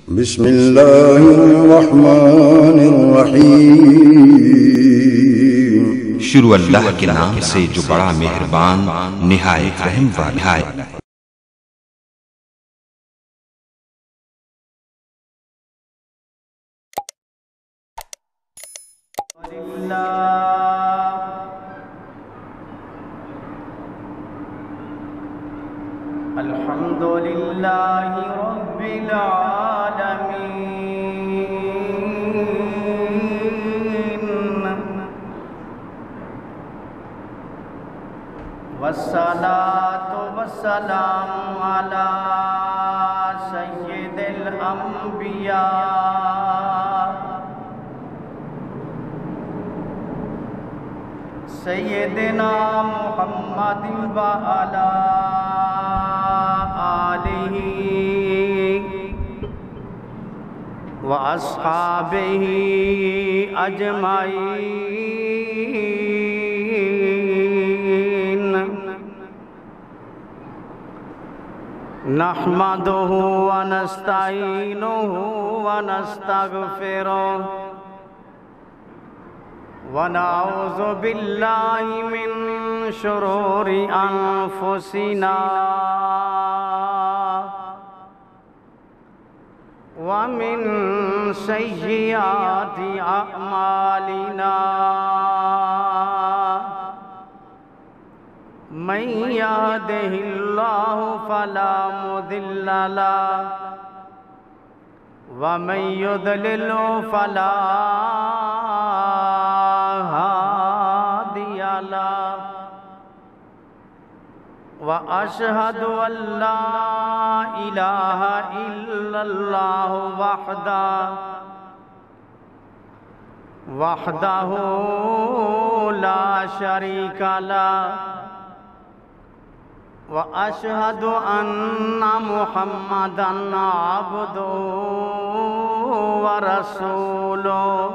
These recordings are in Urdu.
بسم اللہ الرحمن الرحیم۔ شروع اللہ کے نام سے جو بڑا مہربان نہایت رحم والا ہے۔ الحمد للہ رب العالمین، والصلاة والسلام علی سید الانبیاء سیدنا محمد وعلی آلہ وأصحابہ اجمعین۔ نحمدہ ونستعینہ ونستغفرہ ونعوذ باللہ من شرور انفسنا ومن سیئات اعمالنا، من یہدہ اللہ فلا مضل لہ ومن یضلل فلا هادي له، وأشهد أن لا إله إلا الله وحده لا شريك له، وأشهد أن محمدًا عبده ورسوله۔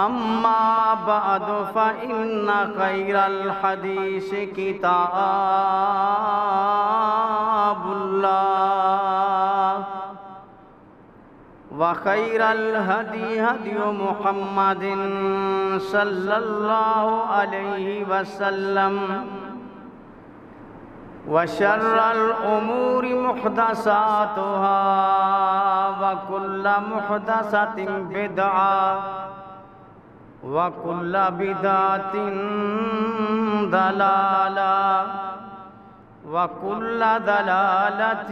أما بعد فإن خير الحديث كتاب الله، وخير الهدي هدي محمد صلى الله عليه وسلم، وشر الأمور محدثاتها وكل محدثة بدعة وَكُلَّ بِدْعَةٍ ضَلَالَةٍ وَكُلَّ ضَلَالَةٍ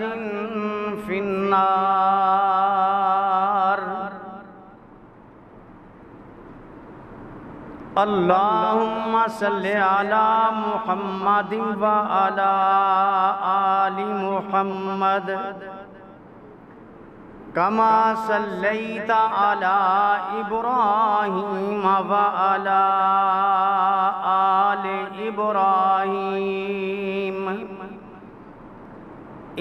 فِي النَّارِ۔ اللہم صلی علی محمد وعلی آل محمد كما صليت على إبراهيم وعلى آل إبراهيم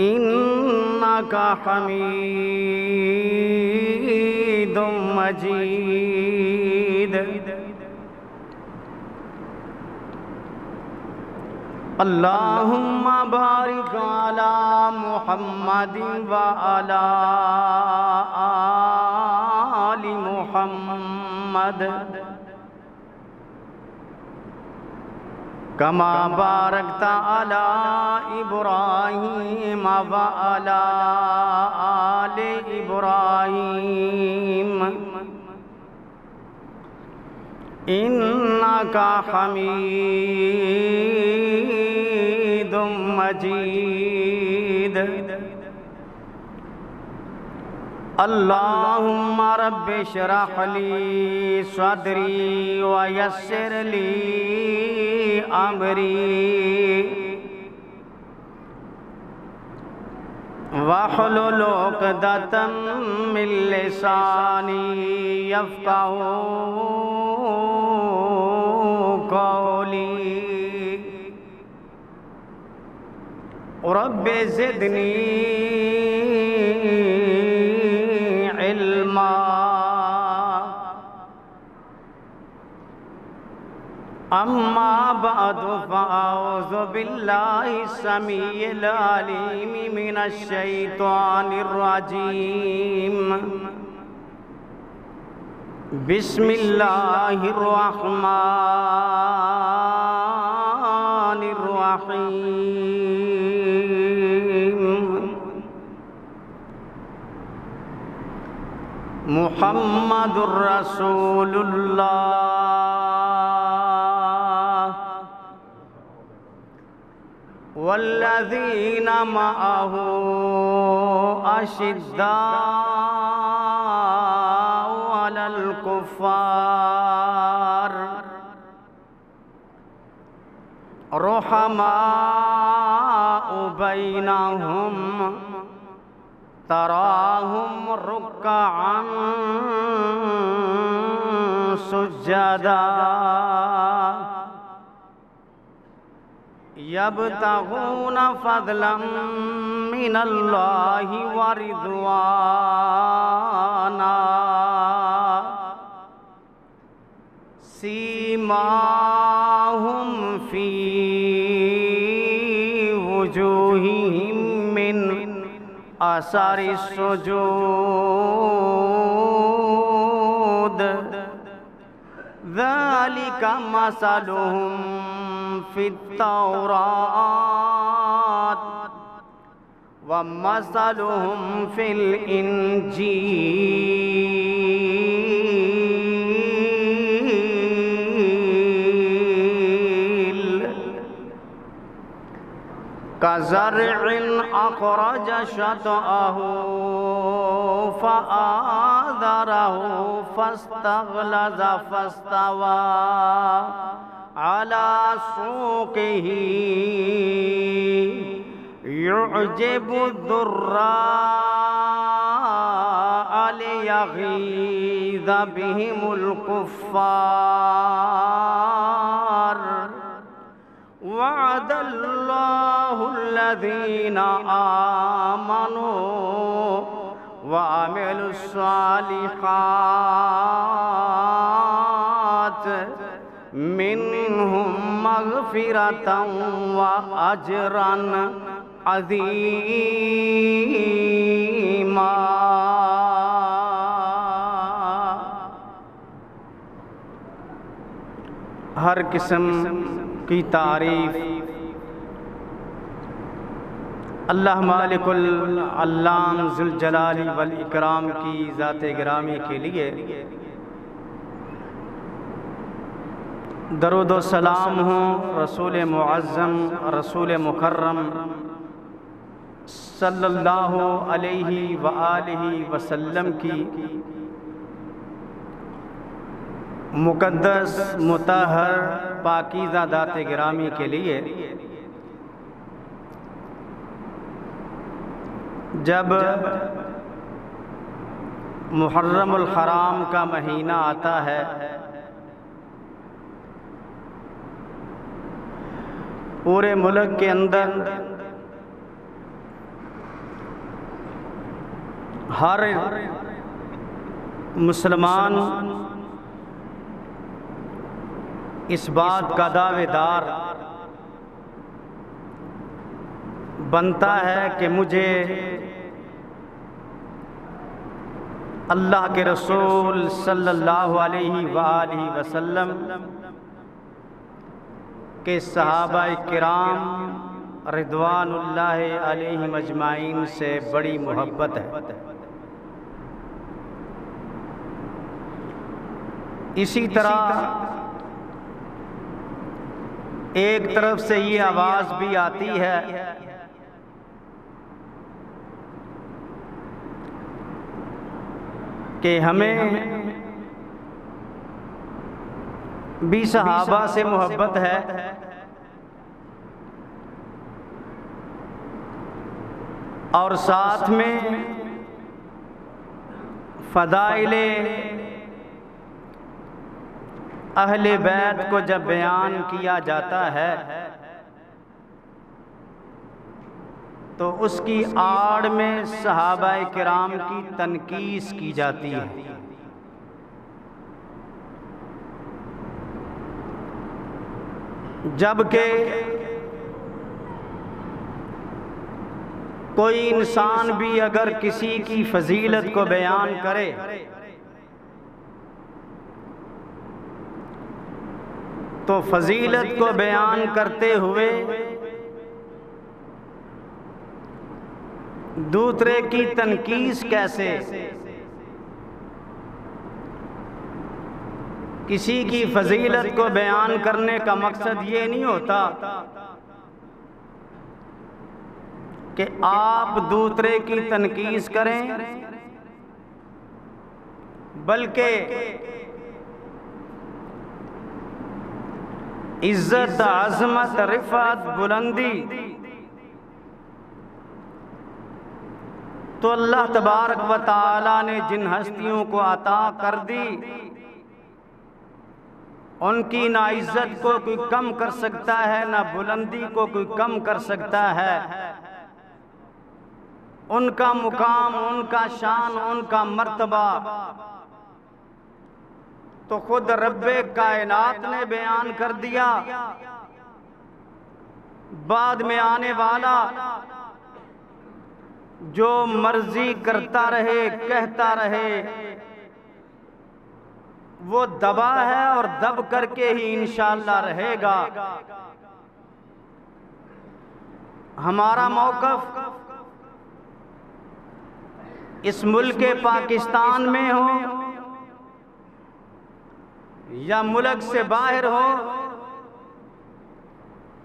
إنك حميد مجيد۔ اللہم بارک علی محمد وعلی آل محمد کما بارکت علی ابراہیم وعلی آل ابراہیم إنك حميد مجيد۔ اللهم رب اشرح لي صدري ويسر لي أمري واحلل عقدة من لساني يفقهوا قولی۔ رب زدنی علما، اما بعد فأعوذ بالله السميع العليم من الشيطان الرجيم بسم الله الرحمن الرحيم محمد رسول الله والذين معه أشداء على الكفار رحماء بينهم تراهم ركعا سجدا يبتغون فضلا من الله ورضوانا سيماهم في وجوههم من آثار السجود ذلك مثلهم في التوراة ومثلهم في الإنجيل كزرع أخرج شطأه فآذره فاستغلظ فاستوى على سوقه يعجب الضراء ليغيظ بهم الكفار وعد الله الذين آمنوا وعملوا الصالحات منهم مغفرة وأجرا عظيما۔ ہر قسم کی تعریف اللہ مالک العلام ذوالجلال والاکرام کی ذات گرامی کے لیے درود و سلام ہوں رسول معظم رسول مکرم صلی اللہ علیہ وآلہ وسلم کی مقدس مطہر پاکیزہ ذات گرامی کے لیے جب محرم الحرام کا مہینہ آتا ہے پورے ملک کے اندر ہر مسلمان اس بات کا دعوے دار بنتا ہے کہ مجھے اللہ کے رسول صلی اللہ علیہ وآلہ وسلم کہ صحابہ کرام رضوان اللہ علیہم اجمعین سے بڑی محبت ہے۔ اسی طرح ایک طرف سے یہ آواز بھی آتی ہے کہ ہمیں بھی صحابہ سے محبت ہے اور ساتھ میں فضائل اہل بیت کو جب بیان کیا جاتا ہے تو اس کی آڑ میں صحابہ کرام کی تنقیص کی جاتی ہے۔ جبکہ کوئی انسان بھی اگر کسی کی فضیلت کو بیان کرے تو فضیلت کو بیان کرتے ہوئے دوسرے کی تنقیص کیسے؟ کسی کی فضیلت کو بیان کرنے کا مقصد یہ نہیں ہوتا کہ آپ دوسرے کی تنقیص کریں، بلکہ عزت، عظمت، رفعت، بلندی تو اللہ تبارک و تعالی نے جن ہستیوں کو عطا کر دی ان کی نہ عزت کو کوئی کم کر سکتا ہے، نہ بلندی کو کوئی کم کر سکتا ہے۔ ان کا مقام، ان کا شان، ان کا مرتبہ تو خود رب کائنات نے بیان کر دیا۔ بعد میں آنے والا جو مرضی کرتا رہے، کہتا رہے، وہ دبا ہے اور دب کر کے ہی انشاءاللہ رہے گا۔ ہمارا موقف اس ملک پاکستان میں ہو یا ملک سے باہر ہو،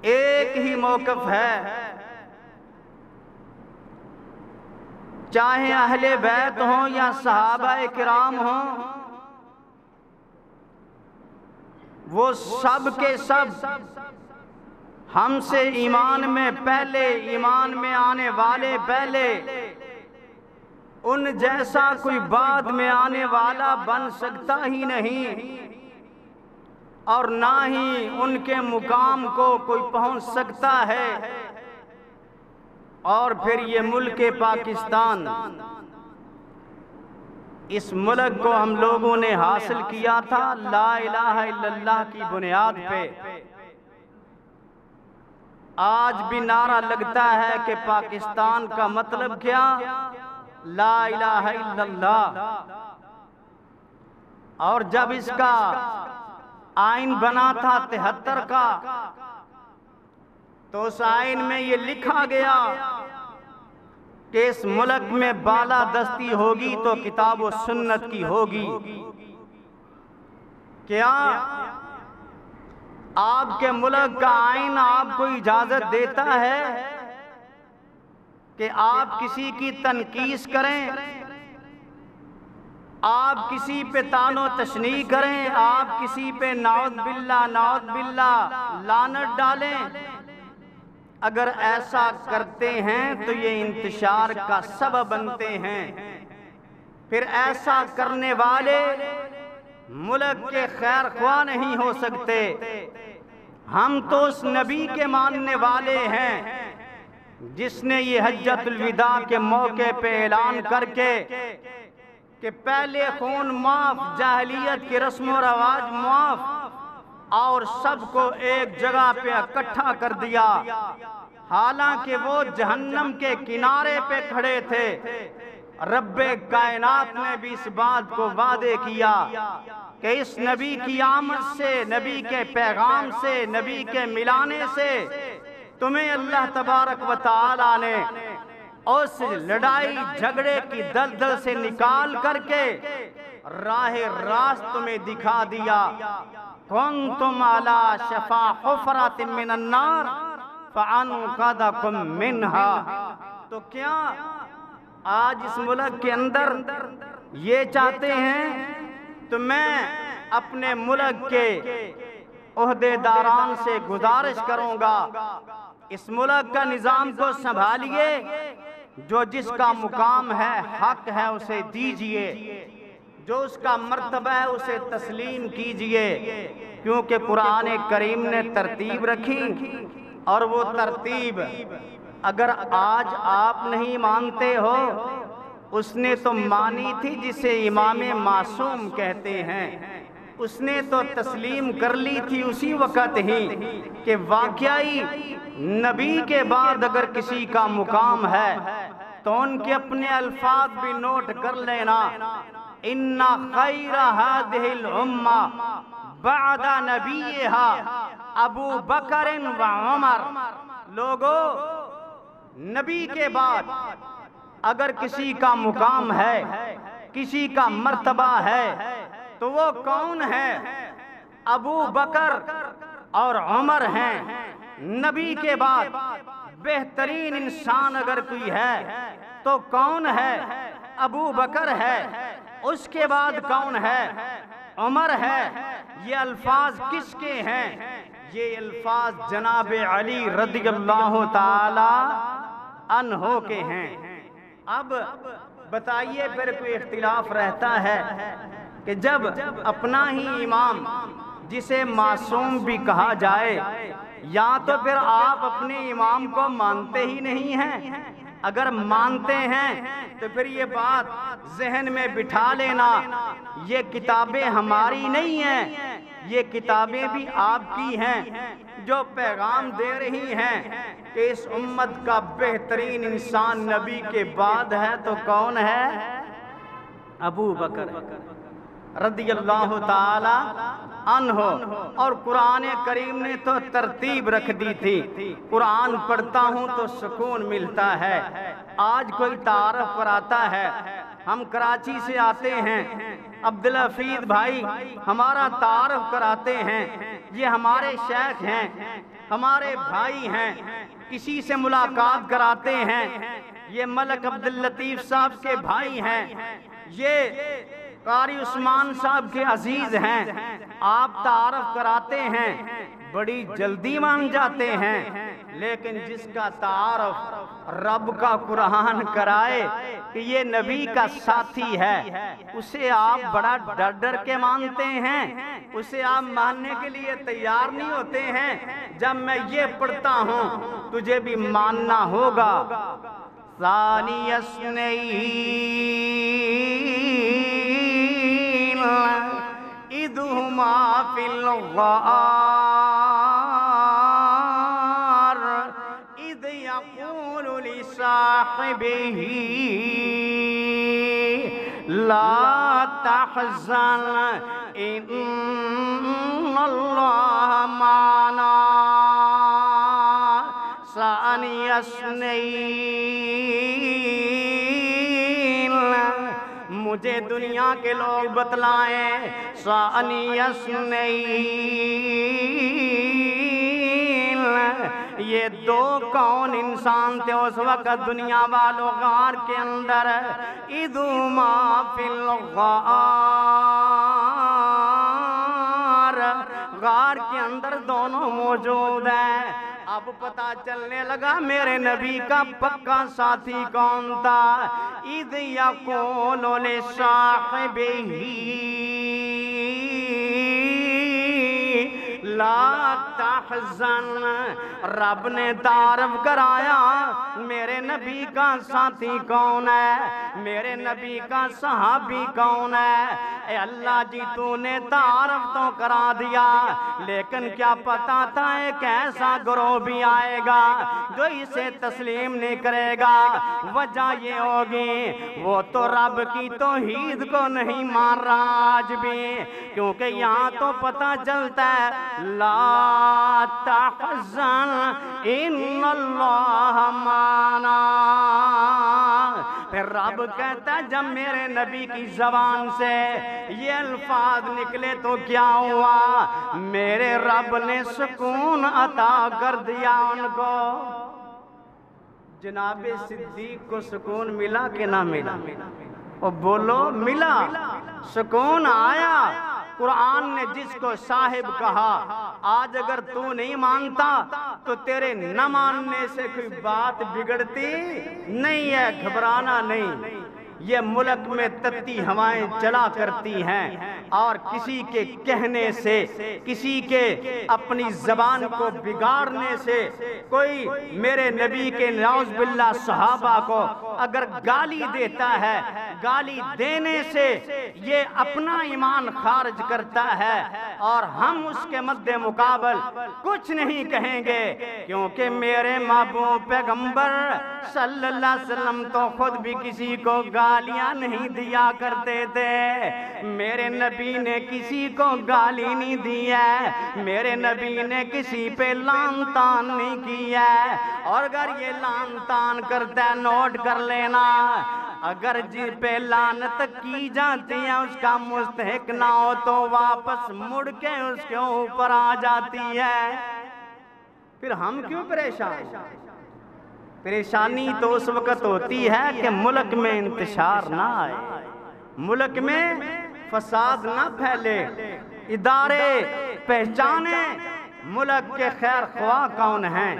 ایک ہی موقف ہے، چاہے اہل بیت ہوں یا صحابہ کرام ہوں، وہ سب کے سب ہم سے ایمان میں پہلے، ایمان میں آنے والے پہلے، ان جیسا کوئی بعد میں آنے والا بن سکتا ہی نہیں، اور نہ ہی ان کے مقام کو کوئی پہنچ سکتا ہے۔ اور پھر یہ ملک پاکستان، اس ملک کو ہم لوگوں نے حاصل کیا تھا لا الہ الا اللہ کی بنیاد پہ۔ آج بھی نعرہ لگتا ہے کہ پاکستان کا مطلب کیا؟ لا الہ الا اللہ۔ اور جب اس کا آئین بنا تھا 73 کا، تو اس آئین میں یہ لکھا گیا کہ اس ملک میں بالادستی ہوگی تو کتاب و سنت کی ہوگی۔ کیا آپ کے ملک کا آئین آپ کو اجازت دیتا ہے کہ آپ کسی کی تنقیص کریں، آپ کسی پہ طعن و تشنیع کریں، آپ کسی پہ نعوذ باللہ لعنت ڈالیں؟ اگر ایسا کرتے ہیں تو یہ انتشار کا سبب بنتے ہیں۔ پھر ایسا کرنے والے ملک کے خیر خواہ نہیں ہو سکتے۔ ہم تو اس نبی کے ماننے والے ہیں جس نے یہ حجۃ الوداع کے موقع پہ اعلان کر کے کہ پہلے خون معاف، جاہلیت کی رسم و رواج معاف، اور سب کو ایک جگہ پہ اکٹھا کر دیا۔ حالانکہ وہ جہنم کے کنارے پہ کھڑے تھے، رب کائنات نے بھی اس بات کو وعدے کیا کہ اس نبی کی آمد سے، نبی کے پیغام سے، نبی کے ملانے سے تمہیں اللہ تبارک و تعالی نے اس لڑائی جھگڑے کی دلدل سے نکال کر کے راہ راست تمہیں دکھا دیا۔ کنتم علی شفا حفرۃ من النار فانقذکم منہا۔ تو کیا آج اس ملک کے اندر یہ چاہتے ہیں؟ تو میں اپنے ملک کے عہدے داران سے گزارش کروں گا، اس ملک کا نظام کو سنبھالیے، جو جس کا مقام ہے، حق ہے، اسے دیجئے، جو اس کا مرتبہ ہے اسے تسلیم کیجئے، کیونکہ قرآن کریم نے ترتیب رکھی، اور وہ ترتیب اگر آج آپ نہیں مانتے ہو، اس نے تو مانی تھی جسے امام معصوم کہتے ہیں۔ اس نے تو تسلیم کر لی تھی اسی وقت ہی کہ واقعی نبی کے بعد اگر کسی کا مقام ہے تو ان کے اپنے الفاظ بھی نوٹ کر لینا، ان خیر هذه الامہ بعد نبیہا ابو بکر و عمر۔ لوگو، نبی کے بعد اگر کسی کا مقام ہے، کسی کا مرتبہ ہے تو وہ کون ہے؟ ابو بکر اور عمر ہیں۔ نبی کے بعد بہترین انسان اگر کوئی ہے تو کون ہے؟ ابو بکر ہے۔ اس کے بعد کون ہے؟ عمر ہے۔ یہ الفاظ کس کے ہیں؟ یہ الفاظ جناب علی رضی اللہ تعالی عنہ کے ہیں۔ اب بتائیے، پھر کوئی اختلاف رہتا ہے کہ جب اپنا ہی امام جسے معصوم بھی کہا جائے، یا تو پھر آپ اپنے امام کو مانتے ہی نہیں ہیں۔ اگر مانتے ہیں تو پھر یہ بات ذہن میں بٹھا لینا، یہ کتابیں ہماری نہیں ہیں، یہ کتابیں بھی آپ کی ہیں جو پیغام دے رہی ہیں کہ اس امت کا بہترین انسان نبی کے بعد ہے تو کون ہے؟ ابو بکر رضی اللہ تعالی عنہ۔ اور قرآن کریم نے تو ترتیب رکھ دی تھی، قرآن پڑھتا ہوں تو سکون ملتا ہے۔ آج کوئی تعارف کراتا ہے، ہم کراچی سے آتے ہیں، عبدالحفیظ بھائی ہمارا تعارف کراتے ہیں، یہ ہمارے شیخ ہیں، ہمارے بھائی ہیں، کسی سے ملاقات کراتے ہیں، یہ ملک عبداللطیف صاحب کے بھائی ہیں، یہ قاری عثمان صاحب کے عزیز ہیں، آپ تعارف کراتے ہیں، بڑی جلدی مان جاتے ہیں۔ لیکن جس کا تعارف رب کا قرآن کرائے کہ یہ نبی کا ساتھی ہے، اسے آپ بڑا ڈر ڈر کے مانتے ہیں، اسے آپ ماننے کے لیے تیار نہیں ہوتے ہیں۔ جب میں یہ پڑھتا ہوں تجھے بھی ماننا ہوگا۔ ثانی اثنین اذ ہما فی الغار اذ یقول لصاحبہ لا تحزن ان اللہ معنا۔ ثانی اثنین، مجھے دنیا کے لوگ بتلائیں، ثانی اثنین، یہ دو کون انسان تھے اس وقت دنیا والوں غار کے اندر؟ اذ ہما فی الغار، غار کے اندر دونوں موجود ہیں۔ اب پتہ چلنے لگا میرے نبی کا پکا ساتھی کون تھا۔ اذ یقول لصاحبہ لا تحزن، رب نے تعارف کرایا میرے نبی کا ساتھی کون ہے، میرے نبی کا صحابی کون ہے۔ اے اللہ جی، تو نے تعارف تو کرا دیا، لیکن کیا پتا تھا ایک ایسا گروہ بھی آئے گا جو اسے تسلیم نہیں کرے گا۔ وجہ یہ ہوگی وہ تو رب کی توحید کو نہیں مان رہا آج بھی، کیونکہ یہاں تو پتہ چلتا ہے لا تحزن ان اللہ معنا۔ پھر رب کہتا ہے جب میرے نبی کی زبان سے یہ الفاظ نکلے تو کیا ہوا؟ میرے رب نے سکون عطا کر دیا ان کو۔ جناب صدیق کو سکون ملا کہ نہ ملا؟ اور بولو ملا، سکون آیا۔ قرآن نے جس کو صاحب کہا، آج اگر تو نہیں مانتا تو تیرے نہ ماننے سے کوئی بات بگڑتی نہیں ہے، گھبرانا نہیں۔ یہ ملک میں تتی ہوائیں چلا کرتی ہیں، اور کسی کے کہنے سے، کسی کے اپنی زبان کو بگاڑنے سے کوئی میرے نبی کے نعوذ باللہ صحابہ کو اگر گالی دیتا ہے، گالی دینے سے یہ اپنا ایمان خارج کرتا ہے، اور ہم اس کے مد مقابل کچھ نہیں کہیں گے، کیونکہ میرے محبوب پیغمبر صلی اللہ علیہ وسلم تو خود بھی کسی کو گالیاں نہیں دیا کرتے تھے۔ میرے نبی نے کسی کو گالی نہیں دی ہے، میرے نبی نے کسی پہ لعن طعن نہیں کیا ہے، اور اگر یہ لعن طعن کرتا ہے نوٹ کر لینا، اگر جن پہ لعنت کی جاتی ہے اس کا مستحق نہ ہو تو واپس مڑ کے اس کے اوپر آ جاتی ہے۔ پھر ہم کیوں پریشان؟ پریشانی تو اس وقت ہوتی ہے کہ ملک میں انتشار نہ آئے، ملک میں فساد نہ پھیلے، ادارے پہچانے ملک کے خیر خواہ کون ہیں،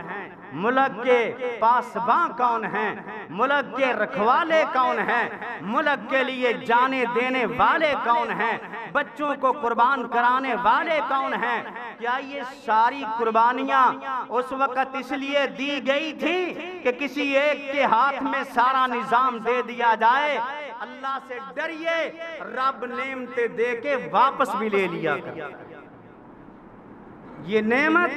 ملک کے پاسباں کون ہیں، ملک کے رکھوالے کون ہیں، ملک کے لیے جانیں دینے والے کون ہیں، بچوں کو قربان کرانے والے کون ہیں۔ کیا یہ ساری قربانیاں اس وقت اس لیے دی گئی تھی کہ کسی ایک کے ہاتھ میں سارا نظام دے دیا جائے؟ اللہ سے ڈریے، رب نعمتیں دے کے واپس بھی لے لیا کر۔ یہ نعمت،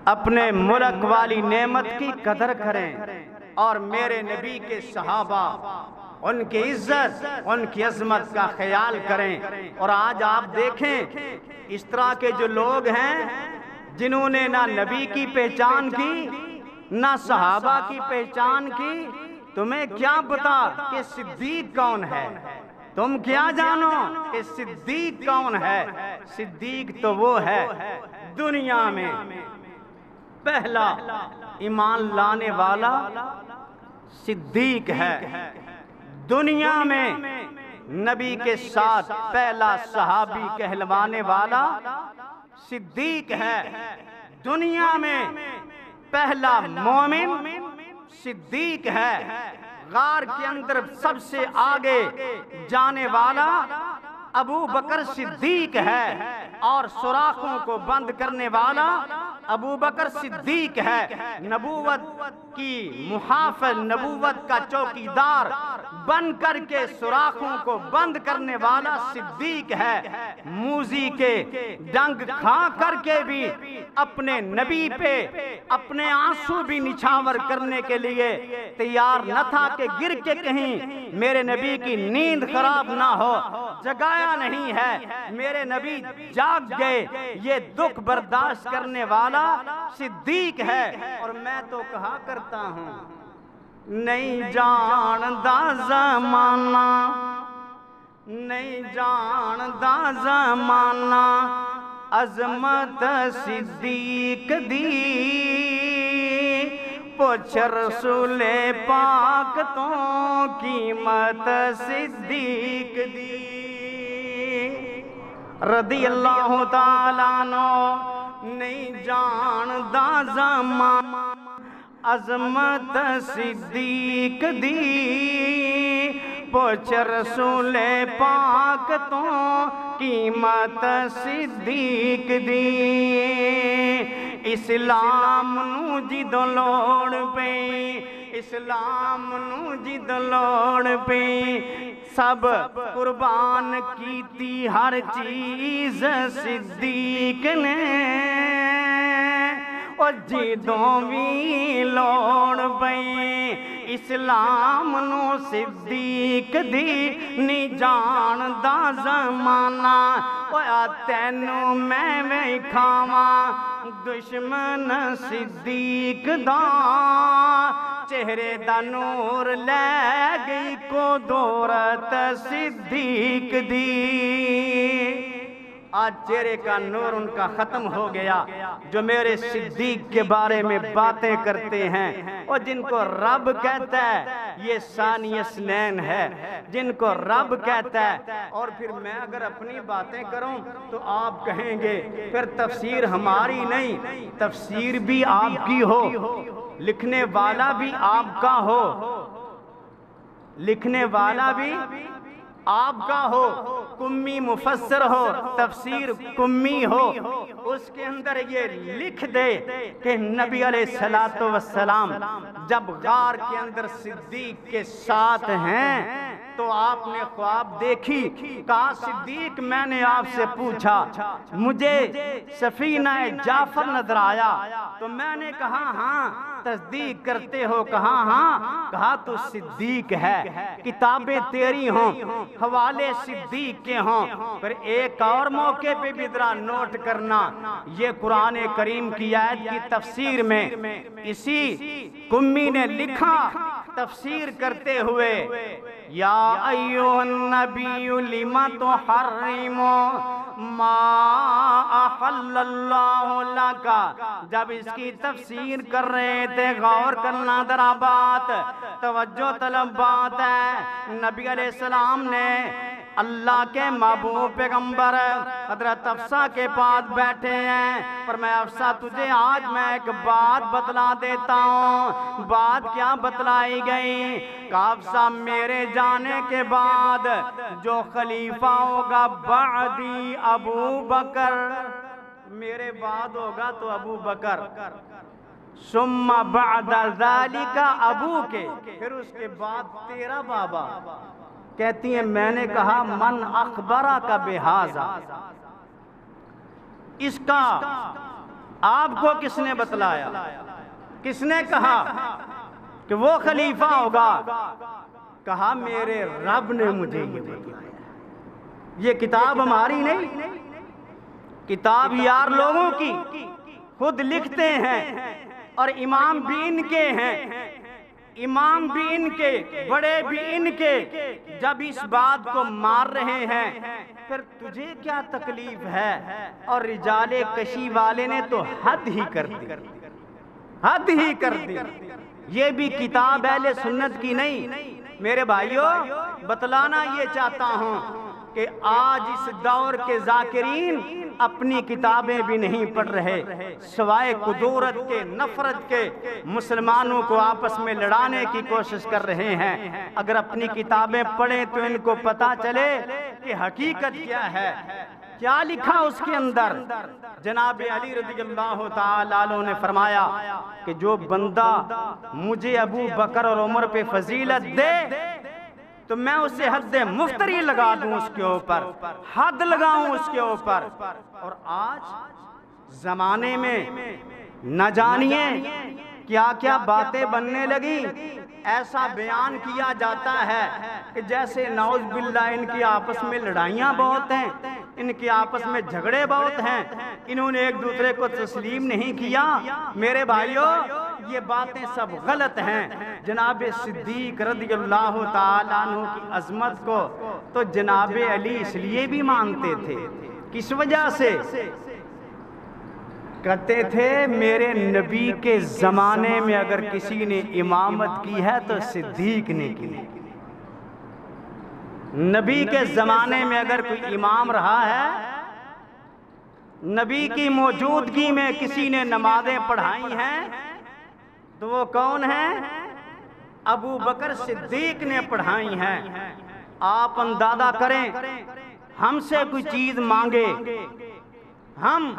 اپنے ملک والی نعمت کی قدر کریں، اور میرے نبی کے صحابہ، ان کی عزت، ان کی عظمت کا خیال کریں۔ اور آج آپ دیکھیں اس طرح کے جو لوگ ہیں جنہوں نے نہ نبی کی پہچان کی نہ صحابہ کی پہچان کی، تمہیں کیا پتا کہ صدیق کون ہے؟ تم کیا جانو کہ صدیق کون ہے؟ صدیق تو وہ ہے دنیا میں پہلا ایمان لانے والا، صدیق ہے دنیا میں نبی کے ساتھ پہلا صحابی کہلوانے والا، صدیق ہے دنیا میں پہلا مومن، صدیق ہے غار کے اندر سب سے آگے جانے والا ابو بکر صدیق ہے، اور سوراخوں کو بند کرنے والا ابو بکر صدیق ہے، نبوت کی محافظ، نبوت کا چوکیدار بن کر کے سوراخوں کو بند کرنے والا صدیق ہے، موذی کے ڈنگ کھا کر کے بھی اپنے نبی پہ اپنے آنسو بھی نچھاور کرنے کے لیے تیار نہ تھا کہ گر کے کہیں میرے نبی کی نیند خراب نہ ہو، جگایا نہیں ہے، میرے نبی جاگ گئے، یہ دکھ برداشت کرنے والا صدیق ہے۔ اور میں تو کہا کرتا ہوں، نہیں جاندا زمانہ، نہیں جاندا زمانہ عظمت صدیق دی، پوچھ رسول پاک تو قیمت صدیق دی، رضی اللہ تعالیٰ عنہ۔ نہیں جاندا زمانہ عظمت صدیق دی، پوچھ رسول پاک تو قیمت صدیق دی، اسلام نو جدوں لوڑ پئی، اسلام نو جدوں لوڑ پئی، سب قربان کیتی ہر چیز صدیق نے، اور جدوں وی لوڑ پئی اسلام نو صدیق دی، نہیں جاندا زمانہ، اوہ تینوں میں ویکھاواں دشمن صدیق دا، چہرے دا نور لے گئی کو دورت صدیق دی۔ آج چہرے کا نور ان کا ختم ہو گیا، جو میرے صدیق کے بارے میں باتیں کرتے ہیں، اور جن کو رب کہتا ہے یہ ثانی اثنین ہے، جن کو رب کہتا ہے۔ اور پھر میں اگر اپنی باتیں کروں تو آپ کہیں گے پھر تفسیر ہماری نہیں، تفسیر بھی آپ کی ہو، لکھنے والا بھی آپ کا ہو، لکھنے والا بھی آپ کا ہو، کمی مفسر ہو، تفسیر کمی ہو، اس کے اندر یہ لکھ دے کہ نبی علیہ السلام جب غار کے اندر صدیق کے ساتھ ہیں تو آپ نے خواب دیکھی، کہا صدیق میں نے آپ سے پوچھا مجھے سفینہ جعفر نظر آیا، تو میں نے کہا ہاں تصدیق کرتے ہو، کہا ہاں، کہا تو صدیق ہے، کتابیں تیری ہوں، حوالے صدیق کے ہوں۔ پھر ایک اور موقع پہ بھی ذرا نوٹ کرنا، یہ قرآن کریم کی آیت کی تفسیر میں اسی کمی نے لکھا تفسیر کرتے ہوئے، یا ایھا النبی لم تحرم ما احل اللہ لک، جب اس کی تفسیر کر رہے تھے، غور کرنا ذرا بات، توجہ طلب بات ہے، نبی علیہ السلام نے اللہ کے محبوب پیغمبر حضرت حفصہ کے پاس بیٹھے ہیں، پر میں حفصہ تجھے آج میں ایک بات بتلا دیتا ہوں۔ بات کیا بتلائی گئی؟ کہ حفصہ میرے جانے کے بعد جو خلیفہ ہوگا بعدی ابو بکر، میرے بعد ہوگا تو ابو بکر، ثم بعد ذالک ابو کے، پھر اس کے بعد تیرا بابا۔ کہتی ہیں میں نے کہا من اخبرک بہذا، اس کا آپ کو کس نے بتلایا، کس نے کہا کہ وہ خلیفہ ہوگا؟ کہا میرے رب نے مجھے یہ بتلایا، یہ کتاب ہماری نہیں، کتاب یار لوگوں کی، خود لکھتے ہیں، اور امام بھی ان کے ہیں، امام بھی ان کے، بڑے بھی ان کے، جب اس بات کو مار رہے ہیں پھر تجھے کیا تکلیف ہے؟ اور رجال کشی والے نے تو حد ہی کر دی، حد ہی کر دی۔ یہ بھی کتاب اہل سنت کی نہیں۔ میرے بھائیوں بتلانا یہ چاہتا ہوں کہ آج اس دور کے ذاکرین اپنی کتابیں بھی نہیں پڑھ رہے، سوائے قدورت کے، نفرت کے، مسلمانوں کو آپس میں لڑانے کی کوشش کر رہے ہیں۔ اگر اپنی کتابیں پڑھیں تو ان کو پتا چلے کہ حقیقت کیا ہے، کیا لکھا اس کے اندر۔ جناب علی رضی اللہ تعالیٰ عنہ نے فرمایا کہ جو بندہ مجھے ابو بکر اور عمر پہ فضیلت دے تو میں اسے حد مفتری لگا دوں، اس کے اوپر حد لگاؤں اس کے اوپر۔ اور آج زمانے میں نہ جانیے کیا کیا باتیں بننے لگی، ایسا بیان کیا جاتا ہے کہ جیسے نعوذ باللہ ان کی آپس میں لڑائیاں بہت ہیں، ان کے آپس میں جھگڑے بہت ہیں، انہوں نے ایک دوسرے کو تسلیم نہیں کیا۔ میرے بھائیوں یہ باتیں سب غلط ہیں۔ جناب صدیق رضی اللہ تعالیٰ عنہ کی عظمت کو تو جناب علی اس لیے بھی مانتے تھے، کس وجہ سے؟ کہتے تھے میرے نبی کے زمانے میں اگر کسی نے امامت کی ہے تو صدیق نے کی۔ نبی کے زمانے میں اگر کوئی امام رہا ہے، نبی کی موجودگی میں کسی نے نمازیں پڑھائی ہیں تو وہ کون ہیں؟ ابو بکر صدیق نے پڑھائی ہیں۔ آپ اندازہ کریں، ہم سے کوئی چیز مانگے، ہم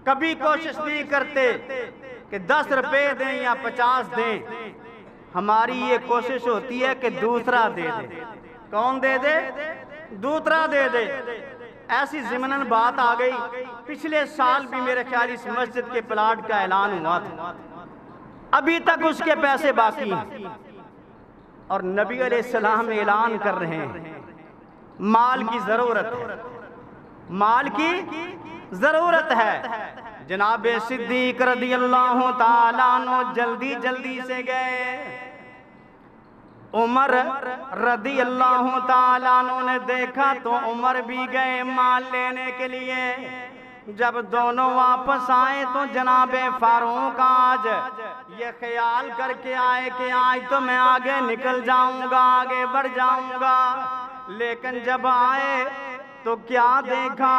کبھی کوشش نہیں کرتے کہ 10 روپے دیں یا 50 دیں، ہماری یہ کوشش ہوتی ہے کہ دوسرا دے دے۔ کون دے دے؟ دوسرا دے دے۔ ایسی ضمناً بات آ گئی، پچھلے سال بھی میرے خیال اس مسجد کے پلاٹ کا اعلان ہوا تھا، ابھی تک اس کے پیسے باقی ہیں، اور نبی علیہ السلام اعلان کر رہے ہیں مال کی ضرورت ہے، مال کی ضرورت ہے۔ جناب صدیق رضی اللہ تعالیٰ عنہ جلدی جلدی سے گئے، عمر رضی اللہ تعالیٰ عنہ نے دیکھا تو عمر بھی گئے مال لینے کے لیے۔ جب دونوں واپس آئے تو جناب فاروق آج یہ خیال کر کے آئے کہ آج تو میں آگے نکل جاؤں گا، آگے بڑھ جاؤں گا، لیکن جب آئے تو کیا دیکھا؟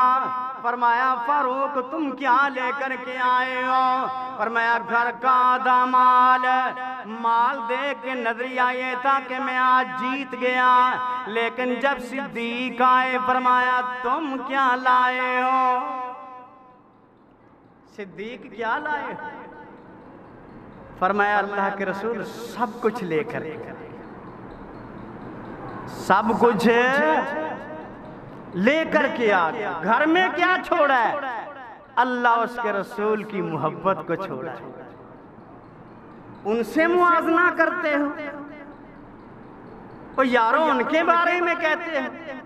فرمایا فاروق تم کیا لے کر کے آئے ہو؟ فرمایا گھر کا آدھا مال دیکھ کے نظریہ یہ تھا کہ میں آج جیت گیا، لیکن جب صدیق آئے فرمایا تم کیا لائے ہو؟ صدیق کیا لائے ہو؟ فرمایا اللہ کے رسول سب کچھ لے کر، سب کچھ لے کر کے آ گیا۔ گھر میں کیا چھوڑا ہے؟ اللہ اس کے رسول کی محبت کو چھوڑا ہے۔ ان سے موازنہ کرتے ہو اور یارو ان کے بارے میں کہتے ہیں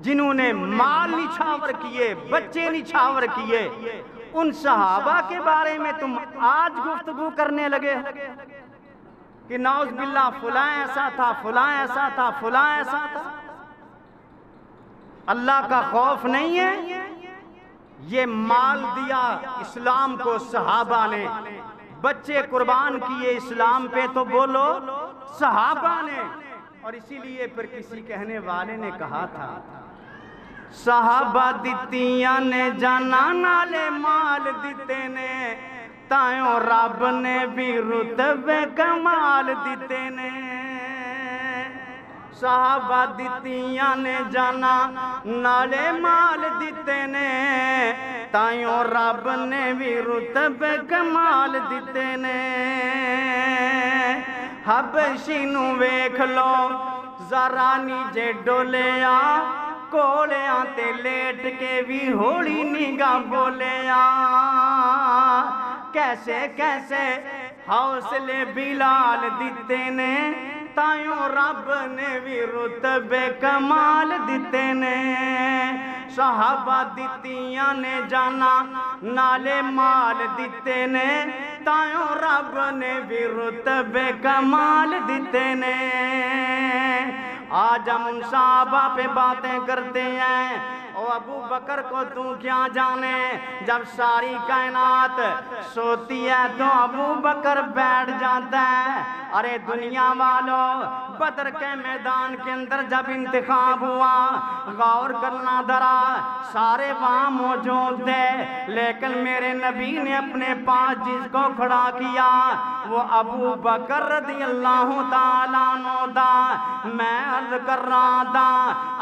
جنہوں نے مال نچھاور کیے، بچے نچھاور کیے، ان صحابہ کے بارے میں تم آج گفتگو کرنے لگے کہ نعوذ باللہ فلاں ایسا تھا، فلاں ایسا تھا، فلاں ایسا تھا۔ اللہ کا خوف نہیں ہے؟ یہ مال دیا اسلام کو صحابہ نے، بچے قربان کیے اسلام پہ تو بولو صحابہ نے۔ اور اسی لیے پھر کسی کہنے والے نے کہا تھا صحابہ دتیاں نے جانا نالے مال دیتے نے، تائیوں رب نے بھی رتبے کمال دیتے نے۔ صحابہ دتیاں نے جانا نالے مال دیتے نے، تائیوں رب نے بھی رتبے کمال دیتے نے۔ حبشی نو ویکھ لو ذرا نیجے ڈولیا، کولیاں تے لیٹ کے بھی ہولی نگاہ بولیا۔ کیسے کیسے حوصلے بلال دیتے نے، تائیوں رب نے بھی رتبے کمال دیتے نے۔ صحابہ دتیاں نے جانا نالے مال دیتے نے، تائیوں رب نے بھی رتبے کمال دیتے نے۔ آج ہم ان صحابہ پہ باتیں کرتے ہیں، او ابو بکر کو تو کیا جانے، جب ساری کائنات سوتی ہے تو ابو بکر بیٹھ جاتا ہے۔ ارے دنیا والوں، بدر کے میدان کے اندر جب انتخاب ہوا، غور کرنا ذرا، سارے وہاں موجود تھے، لیکن میرے نبی نے اپنے پاس جس کو کھڑا کیا وہ ابو بکر رضی اللہ تعالیٰ عنہ دا۔ میں عرض کر رہا تھا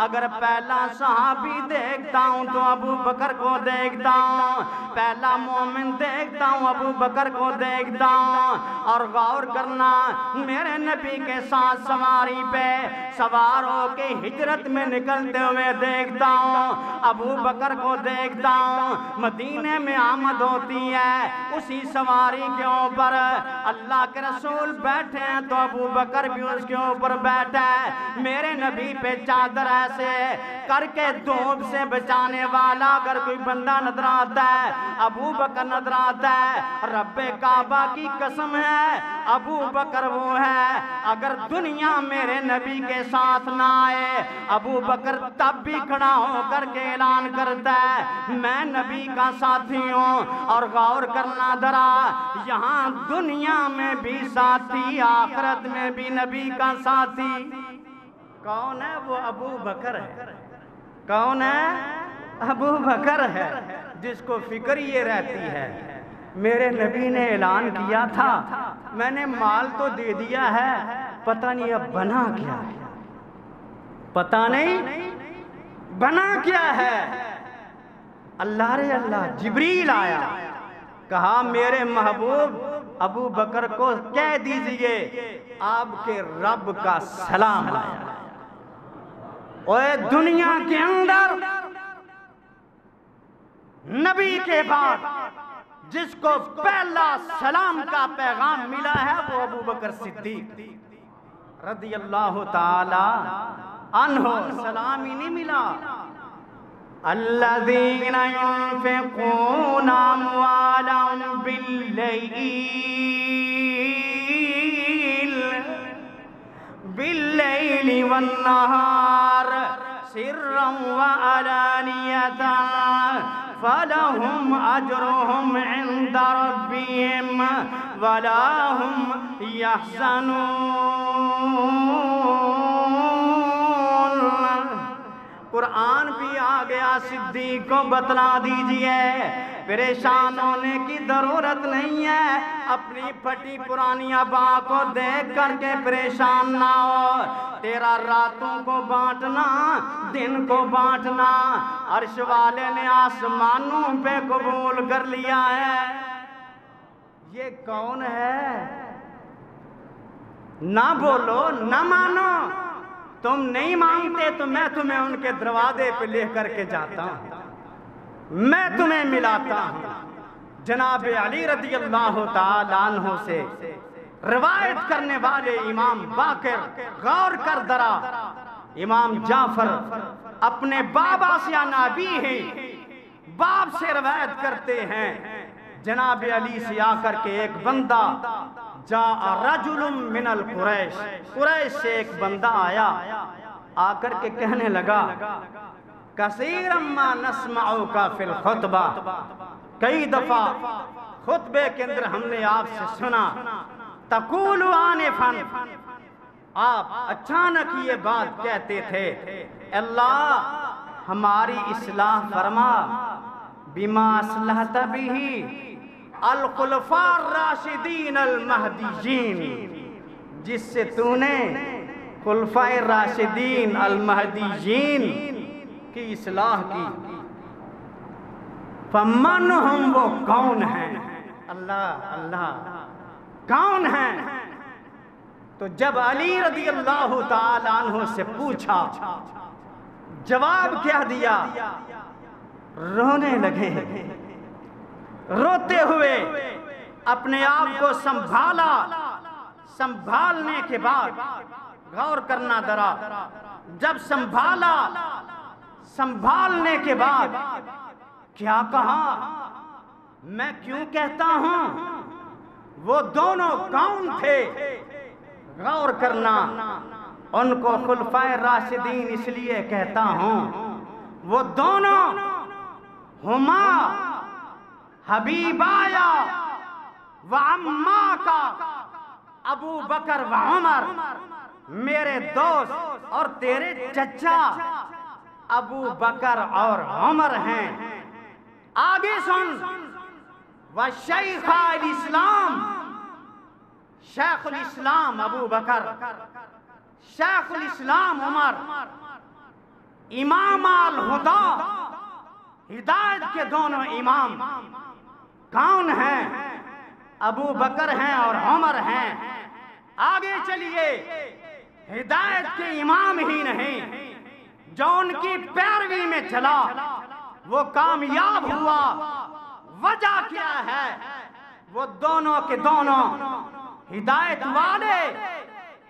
اگر پہلا صحابی دیکھتا ہوں تو ابو بکر کو دیکھتا ہوں، پہلا مومن دیکھتا ہوں ابو بکر کو دیکھتا ہوں۔ اور غور کرنا، میرے نبی کے ساتھ سواری پہ سوار ہو کے ہجرت میں نکلتے ہوئے دیکھتا ہوں، ابو بکر کو دیکھتا ہوں۔ مدینے میں آمد ہوتی ہے، اسی سواری کے اوپر اللہ کے رسول بیٹھے ہیں تو ابو بکر بھی اس کے اوپر بیٹھا ہے۔ میرے نبی پہ چادر ایسے کر کے دھوپ سے بچانے والا اگر کوئی بندہ نظر آتا ہے ابو بکر نظر آتا ہے۔ رب کعبہ کی قسم ہے ابو بکر وہ ہے، اگر دنیا میرے نبی کے ساتھ نہ آئے ابو بکر تب بھی کھڑا ہو کر کے اعلان کرتا ہے میں نبی کا ساتھی ہوں۔ اور غور کرنا ذرا، یہاں دنیا میں بھی ساتھی، آخرت میں بھی نبی کا ساتھی کون ہے؟ وہ ابو بکر ہے۔ کون ہے؟ ابو بکر ہے، جس کو فکر یہ رہتی ہے میرے نبی نے اعلان کیا تھا میں نے مال تو دے دیا ہے، پتہ نہیں اب بنا کیا ہے، پتہ نہیں بنا کیا ہے۔ اللہ رے اللہ، جبریل آیا، کہا میرے محبوب ابو بکر کو کہہ دیجئے آپ کے رب کا سلام آیا۔ اوے دنیا کے اندر نبی کے بعد جس کو پہلا سلام کا پیغام ملا ہے وہ ابو بکر صدیق رضی اللہ تعالی عنہ۔ سلام ہی نہیں ملا، الذین ينفقون اموالهم باللیل والنہار سرا وعلانیۃ فلهم اجرهم عند ربهم ولا هم يحزنون۔ قرآن بھی آ گیا صدیق کو بتلا دیجئے پریشان ہونے کی ضرورت نہیں ہے، اپنی پھٹی پرانی ابا کو دیکھ کر کے پریشان نہ ہو، تیرا راتوں کو بانٹنا دن کو بانٹنا عرش والے نے آسمانوں پہ قبول کر لیا ہے۔ یہ کون ہے؟ نہ بولو نہ مانو، تم نہیں مانتے تو میں تمہیں ان کے دروازے پہ لے کر کے جاتا ہوں، میں تمہیں ملاتا ہوں۔ جناب علی رضی اللہ تعالیٰ عنہ سے روایت کرنے والے امام باقر، غور کر ذرا، امام جعفر اپنے بابا سے عن ابیہ باپ سے روایت کرتے ہیں، جناب علی سے آ کر کے ایک بندہ، جاء رجل من القریش، قریش سے ایک بندہ آیا، آ کر کے کہنے لگا کثیرا ما نسمعک فی الخطبہ، کئی دفعہ خطبے کے اندر ہم نے آپ سے سنا، تقول آنفا، آپ اچانک یہ بات کہتے تھے، اللہ ہماری اصلاح فرما، بما اصلحت بہ الخلفاء الراشدین المہدیین، جس سے تو نے خلفاء راشدین المہدیین کی اصلاح کی، فمن ہم، وہ کون ہیں؟ اللہ اللہ کون ہیں؟ تو جب علی رضی اللہ تعالیٰ عنہ سے پوچھا، جواب کیا دیا؟ رونے لگے، روتے ہوئے اپنے آپ کو سنبھالا، سنبھالنے کے بعد غور کرنا ذرا، جب سنبھالنے کے بعد کیا کہا؟ میں کیوں کہتا ہوں وہ دونوں کون تھے؟ غور کرنا، ان کو خلفائے راشدین اس لیے کہتا ہوں، وہ دونوں ہما حبیبایا و عماکا ابو بکر و عمر، میرے دوست اور تیرے چچا ابو بکر اور عمر ہیں۔ آگے سن، وشیخ الاسلام، شیخ الاسلام ابو بکر، شیخ الاسلام عمر، امام الہدا، ہدایت کے دونوں امام کون ہیں؟ ابو بکر ہیں اور عمر ہیں۔ آگے چلیے، ہدایت کے امام ہی نہیں، جو ان کی پیروی میں چلا وہ کامیاب ہوا۔ وجہ کیا ہے؟ وہ دونوں کے دونوں ہدایت والے،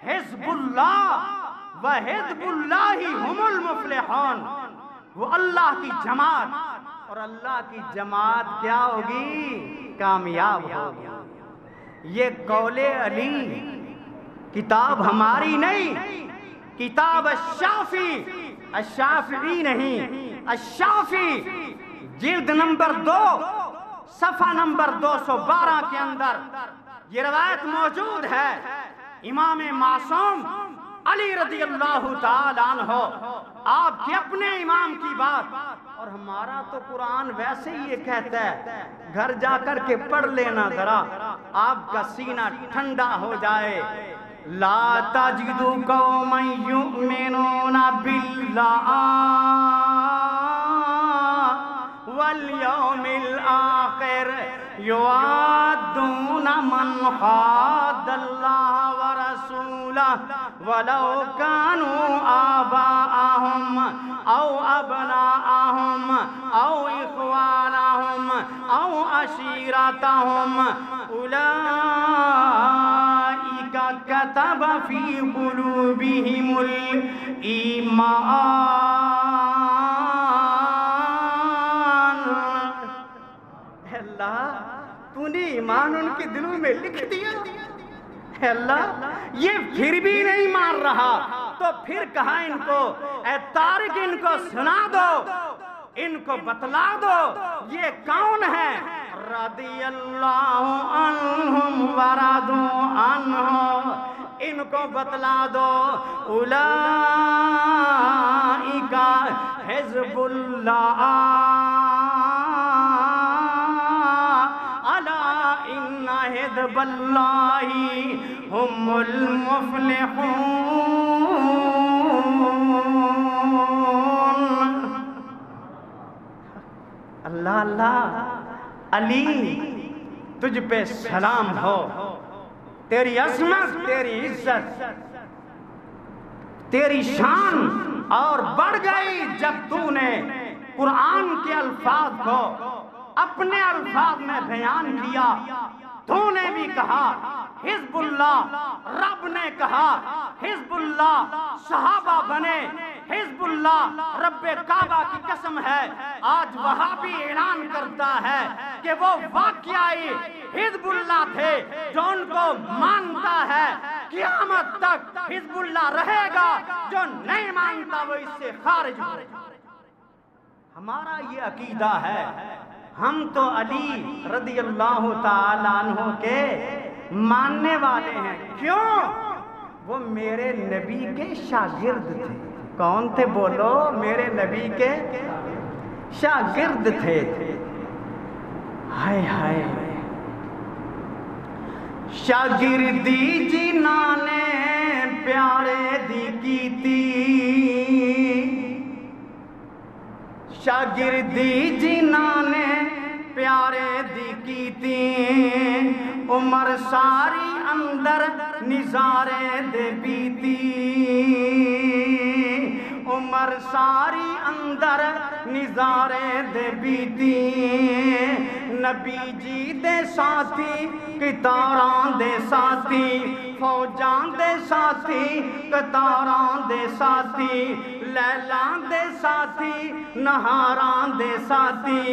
حزب اللہ و حزب اللہ ہم المفلحون، وہ اللہ کی جماعت، اور اللہ کی جماعت کیا ہوگی؟ کامیاب ہوگی۔ یہ قول علی، کتاب ہماری نہیں، کتاب الشافعی نہیں، الشافعی جلد نمبر 2 صفحہ نمبر 212 کے اندر یہ روایت موجود ہے۔ امام معصوم علی رضی اللہ تعالیٰ عنہ، آپ کے اپنے امام کی بات، اور ہمارا تو قرآن ویسے ہی یہ کہتا ہے، گھر جا کر کے پڑھ لینا ذرا، آپ کا سینہ ٹھنڈا ہو جائے۔ لا تجد قوما یؤمنون باللہ والیوم الآخر یوادون من حاد اللہ ورسولہ ولو کانوا آباءہم او ابناءہم او اخوانہم او عشیرتہم اولئک کتب فی قلوبہم الایمان۔ اللہ تو نے ایمان ان کے دلوں میں لکھ دیا۔ اللہ یہ پھر بھی نہیں مان رہا تو پھر کہا ان کو، اے طارق ان کو سنا دو، ان کو بتلا دو یہ کون ہے۔ رضی اللہ عنہم ورضوا عنہ ان کو بتلا دو اولئک حزب اللہ الا ان حزب اللہ هم المفلحون۔ اللہ اللہ، علی تجھ پہ سلام ہو، تیری عظمت، تیری عزت، تیری شان اور بڑھ گئی جب تو نے قرآن کے الفاظ کو اپنے الفاظ میں بیان کیا۔ تو نے بھی کہا حزب اللہ، رب نے کہا حزب اللہ، صحابہ بنے حزب اللہ، رب کعبہ کی قسم ہے آج وہابی اعلان کرتا ہے کہ وہ واقعی حزب اللہ تھے جو ان کو مانتا ہے قیامت تک حزب اللہ رہے گا، جو نہیں مانتا وہ اس سے خارج ہو۔ ہمارا یہ عقیدہ ہے، ہم تو علی رضی اللہ تعالیٰ عنہ کے ماننے والے ہیں۔ کیوں؟ وہ میرے نبی کے شاگرد تھے۔ کون تھے بولو؟ میرے نبی کے شاگرد تھے۔ ہائے ہائے، شاگردی جنہاں نے پیارے دی کیتی، شاگردی جنہاں نے پیارے دی کیتی، عمر ساری اندر نظارے دے بیتی، عمر ساری اندر نظارے دے بیتی، نبی جی دے ساتھی قطاراں دے ساتھی، فوجاں دے ساتھی قطاراں دے ساتھی، لیلاں دے ساتھی نہاراں دے ساتھی،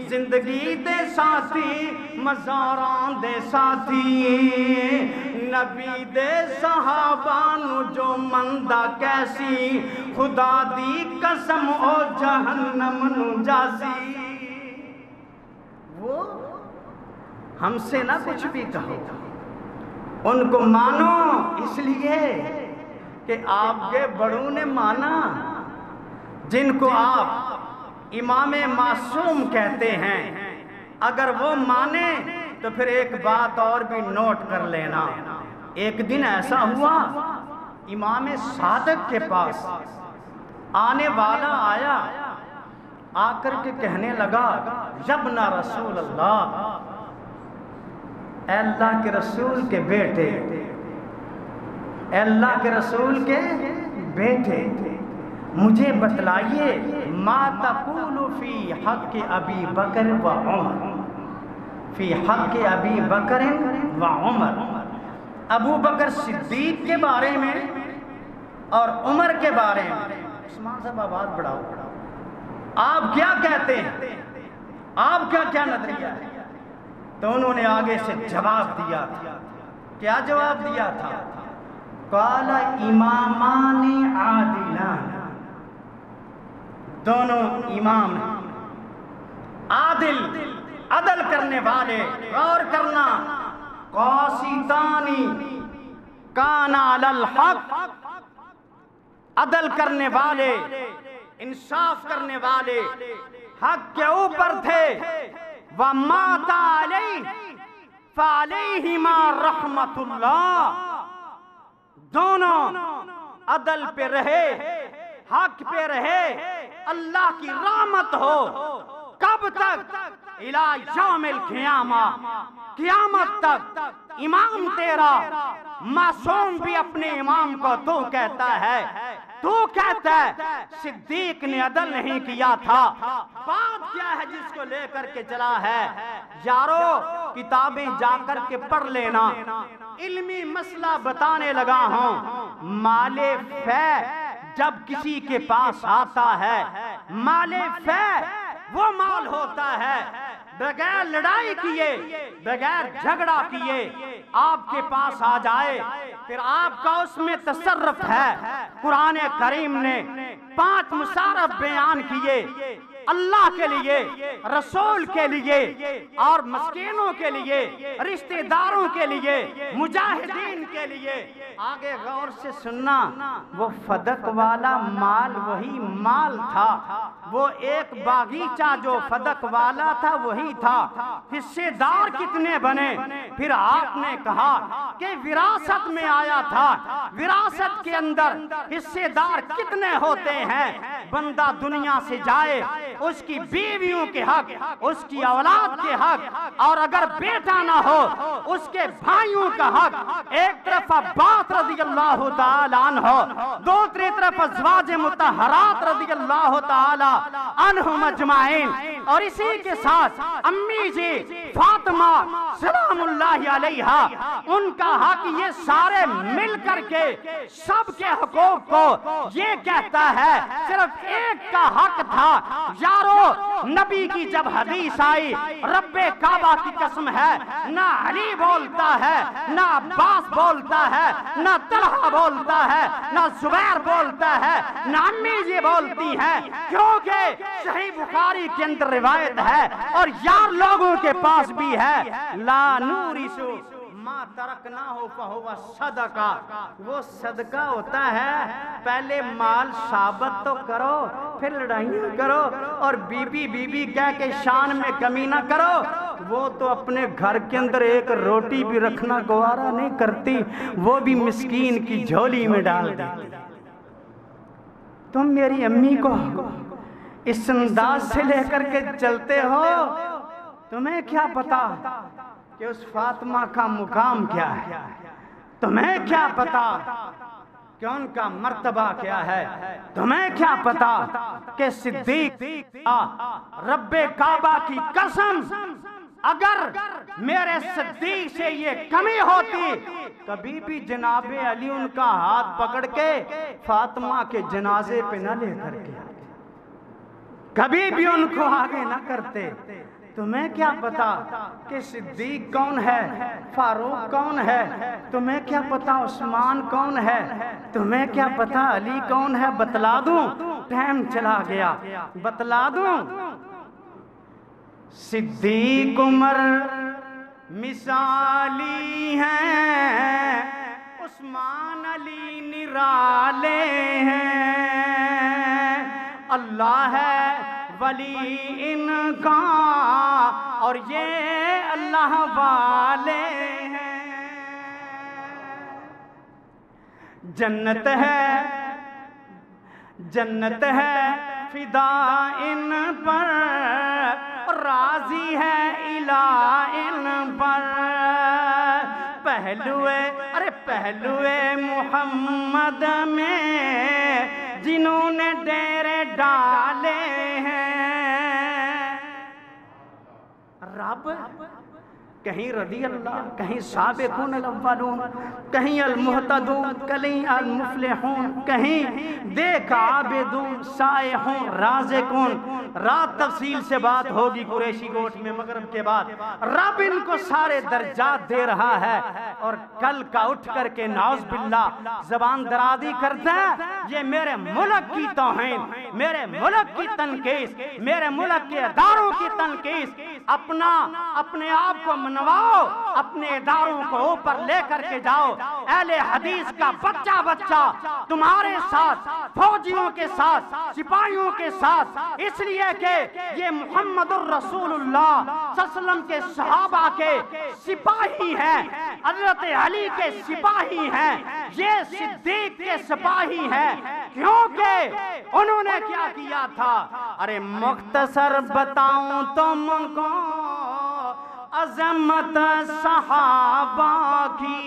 زندگی دے ساتھی مزاراں دے ساتھی، نبی دے صحابہ نو جو مندہ کیسی، خدا دی قسم او جہنم نو جاسی۔ وہ ہم سے نہ کچھ بھی کہو، ان کو مانو اس لیے کہ آپ کے بڑوں نے مانا، جن کو آپ امام معصوم کہتے ہیں۔ اگر وہ مانے تو پھر ایک بات اور بھی نوٹ کر لینا، ایک دن ایسا ہوا امام صادق کے پاس آنے والا آیا، آ کر کے کہنے لگا یبن رسول اللہ، اے اللہ کے رسول کے بیٹے، اے اللہ کے رسول کے بیٹے، مجھے بتلائیے ما تقول فی حق ابی بکر و عمر، فی حق ابی بکر و عمر، ابو بکر صدیق کے بارے میں اور عمر کے بارے میں۔ عثمان صاحب آواز بڑھاؤ، آپ کیا کہتے ہیں، آپ کا کیا نظریہ ہے؟ تو انہوں نے آگے سے جواب دیا تھا۔ کیا جواب دیا تھا؟ قال امامان عادلان، دونوں امام عادل، عدل کرنے والے، غور کرنا، قاسطانی کان علی الحق، عدل کرنے والے، انصاف کرنے والے، حق کے اوپر تھے، وَمَاتَ عَلَيْهِ فَعَلَيْهِمَا رَحْمَةُ اللَّهِ، دونوں عدل پہ رہے، حق پہ رہے، اللہ کی رحمت ہو۔ کب تک؟ اِلَى یوم القیامہ، قیامت تک۔ امام تیرا معصوم بھی اپنے امام کو تو کہتا ہے، تو کہتا ہے صدیق نے عدل نہیں کیا تھا۔ بات کیا ہے جس کو لے کر کے چلا ہے؟ یارو کتابیں جا کر کے پڑھ لینا، علمی مسئلہ بتانے لگا ہوں۔ مال فے جب کسی کے پاس آتا ہے، مال فے وہ مال ہوتا ہے بغیر لڑائی کیے، بغیر جھگڑا کیے آپ کے پاس آ جائے، پھر آپ کا اس میں تصرف ہے۔ قرآن کریم نے 5 مصارف بیان کیے، اللہ کے لیے، رسول کے لیے اور مسکینوں کے لیے، رشتہ داروں کے لیے، مجاہدین کے لیے۔ آگے غور سے سننا، وہ فدق والا مال وہی مال تھا، وہ ایک باغیچہ جو فدق والا تھا وہی تھا۔ حصے دار کتنے بنے؟ پھر آپ نے کہا کہ وراثت میں آیا تھا، وراثت کے اندر حصے دار کتنے ہوتے ہیں؟ بندہ دنیا سے جائے، اس کی بیویوں کے حق، اس کی اولاد کے حق، اور اگر بیٹا نہ ہو اس کے بھائیوں کا حق۔ ایک طرف عباس رضی اللہ تعالی عنہ، دوسری طرف ازواج مطہرات رضی اللہ تعالی عنہم اجمعین، اور اسی کے ساتھ امی جی فاطمہ سلام اللہ علیہا، ان کا حق۔ یہ سارے مل کر کے سب کے حقوق کو یہ کہتا ہے صرف ایک کا حق تھا۔ یارو نبی کی جب حدیث آئی، رب کعبہ کی قسم ہے، نہ علی بولتا ہے، نہ عباس بولتا ہے، نہ طلحہ بولتا ہے، نہ زبیر بولتا ہے، نہ امی جی بولتی ہیں، کیونکہ صحیح بخاری کے اندر روایت ہے اور یار لوگوں کے پاس بھی ہے، لا نورثو ما ترکناہ فہو صدقہ، وہ صدقہ ہوتا ہے۔ پہلے مال ثابت تو کرو، پھر لڑائیاں کرو، اور بی بی کہہ کے شان میں کمی نہ کرو۔ وہ تو اپنے گھر کے اندر ایک روٹی بھی رکھنا گوارا نہیں کرتی، وہ بھی مسکین کی جھولی میں ڈال دیتی۔ تم میری امی کو اس انداز سے لے کر کے چلتے ہو، تمہیں کیا پتا کہ اس فاطمہ کا مقام کیا ہے؟ تمہیں کیا پتا کہ ان کا مرتبہ کیا ہے؟ تمہیں کیا پتا کہ صدیق، رب کعبہ کی قسم، اگر میرے صدیق سے یہ کمی ہوتی، کبھی بھی جناب علی ان کا ہاتھ پکڑ کے فاطمہ کے جنازے پہ نہ لے کر کے آتے، کبھی بھی ان کو آگے نہ کرتے۔ تمہیں کیا پتا کہ صدیق کون ہے، فاروق کون ہے؟ تمہیں کیا پتا عثمان کون ہے؟ تمہیں کیا پتا علی کون ہے؟ بتلا دوں؟ ٹائم چلا گیا، بتلا دوں۔ صدیق عمر مثالی ہیں، عثمان علی نرالے ہیں، اللہ ہے ولی ان کا اور یہ اللہ والے ہیں۔ جنت ہے، جنت ہے فدا ان پر، راضی ہے الہ ان پر۔ پہلوے محمد میں جنہوں نے ڈیرے ڈالے ہیں، رب کہیں رضی اللہ، کہیں سابقون الاولون، کہیں المہتدون، کہیں المفلحون، کہیں دیکھ عابدون سائحون رازقون۔ رات تفصیل سے بات ہوگی قریشی گوٹھ میں مغرب کے بعد۔ رب ان کو سارے درجات دے رہا ہے، اور کل کا اٹھ کر کے نعوذ باللہ زبان درازی کرتا ہے، یہ میرے ملک کی توہین، میرے ملک کی تنقیص، میرے ملک کے اداروں کی تنقیص۔ اپنے آپ کو منواؤ، اپنے اداروں کو اوپر لے کر کے جاؤ۔ اہل حدیث کا بچہ بچہ تمہارے ساتھ، فوجیوں کے ساتھ، سپاہیوں کے ساتھ، اس لیے کہ یہ محمد الرسول اللہ صلی اللہ علیہ وسلم کے صحابہ کے سپاہی ہیں، حضرت علی کے سپاہی ہیں، یہ صدیق کے سپاہی ہیں، کیونکہ انہوں نے کیا کیا تھا؟ ارے مختصر بتاؤں تم کو عظمت صحابہ کی،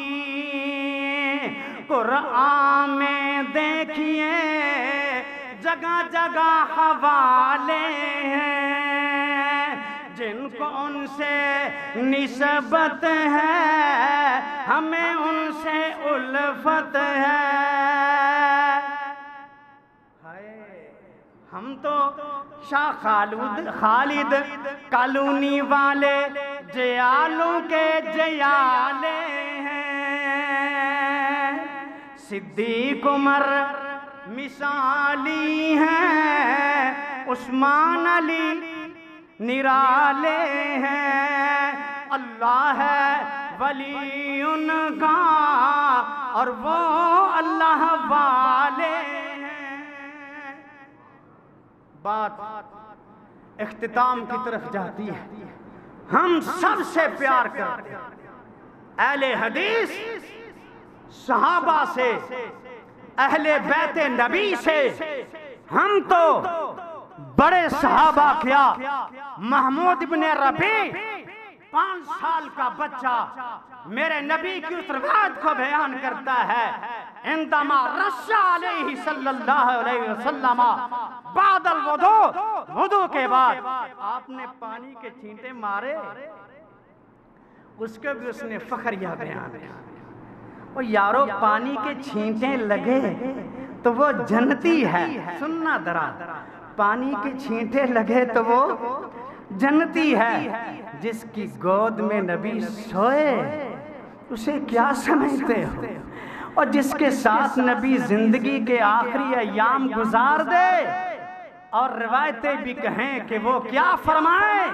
قرآن میں دیکھیے جگہ جگہ حوالے ہیں، جن کو ان سے نسبت ہے ہمیں ان سے الفت ہے۔ ہم تو شاہ خالد کالونی والے جیالوں کے جیالے ہیں، صدیق عمر مثالی ہیں، عثمان علی نرالے ہیں، اللہ ہے ولی ان کا اور وہ اللہ والے ہیں۔ بات اختتام کی طرف جاتی ہے۔ ہم سب سے پیار کرتے ہیں، اہل حدیث صحابہ سے، اہل بیت نبی سے۔ ہم تو بڑے صحابہ کیا، محمود ابن ربیع 5 سال کا بچہ میرے نبی کی اس روایت کو بیان کرتا ہے، عندما رش علیہ صلی اللہ علیہ وسلم بعد الوضوء، وضو کے بعد آپ نے پانی کے چھینٹے مارے، اس کے بھی اس نے فخریہ بیان کیا۔ وہ یارو پانی کے چھینٹے لگے تو وہ جنتی ہے، سننا ذرا، پانی کے چھینٹے لگے تو وہ جنتی ہے۔ جس کی گود میں نبی سوئے اسے کیا سمجھتے ہو؟ اور جس کے ساتھ نبی زندگی کے آخری ایام گزار دے اور روایتیں بھی کہیں کہ وہ کیا فرمائیں،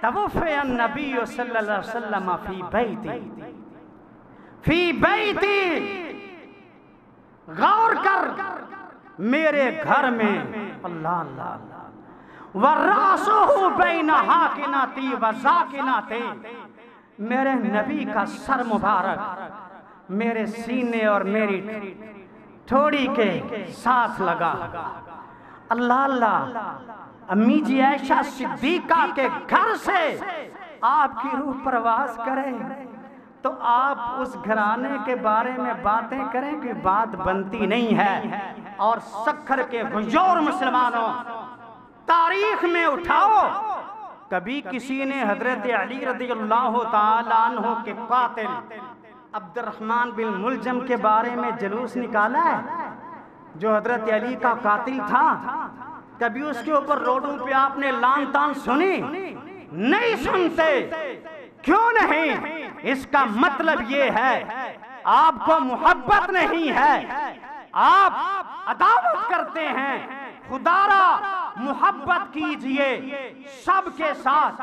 توفی النبی صلی اللہ علیہ وسلم فی بیتی، غور کر میرے گھر میں، اللہ اللہ اللہ، وَرَأْسُهُ بَيْنَ حَاكِنَاتِي وَزَاكِنَاتِي، میرے نبی کا سر مبارک میرے سینے اور میری تھوڑی کے ساتھ لگا۔ اللہ اللہ، امی جی عائشہ صدیقہ کے گھر سے آپ کی روح پرواز کرے تو آپ اس گھرانے کے بارے میں باتیں کریں کہ بات بنتی نہیں ہے۔ اور سکھر کے غیور مسلمانوں، تاریخ میں اٹھاؤ، کبھی کسی نے حضرت علی رضی اللہ تعالیٰ عنہ کے قاتل عبد الرحمن بن ملجم کے بارے میں جلوس نکالا ہے، جو حضرت علی کا قاتل تھا؟ کبھی اس کے اوپر روڈوں پہ آپ نے لان تان سنی؟ نہیں سنتے۔ کیوں نہیں؟ اس کا مطلب یہ ہے آپ کو محبت نہیں ہے، آپ عداوت کرتے ہیں۔ خدا را محبت کیجئے سب کے ساتھ۔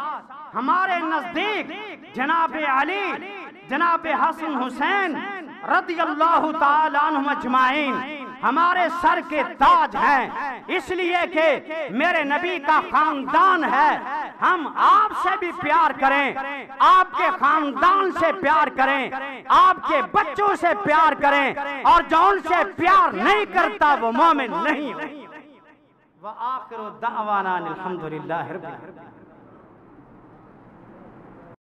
ہمارے نزدیک جناب علی، جناب حسن حسین رضی اللہ تعالیٰ عنہم اجمعین ہمارے سر کے تاج ہیں، اس لیے کہ میرے نبی کا خاندان ہے۔ ہم آپ سے بھی پیار کریں، آپ کے خاندان سے پیار کریں، آپ کے بچوں سے پیار کریں، اور جو ان سے پیار نہیں کرتا وہ مومن نہیں۔ وآخر دعوانا الحمدللہ رب العالمین۔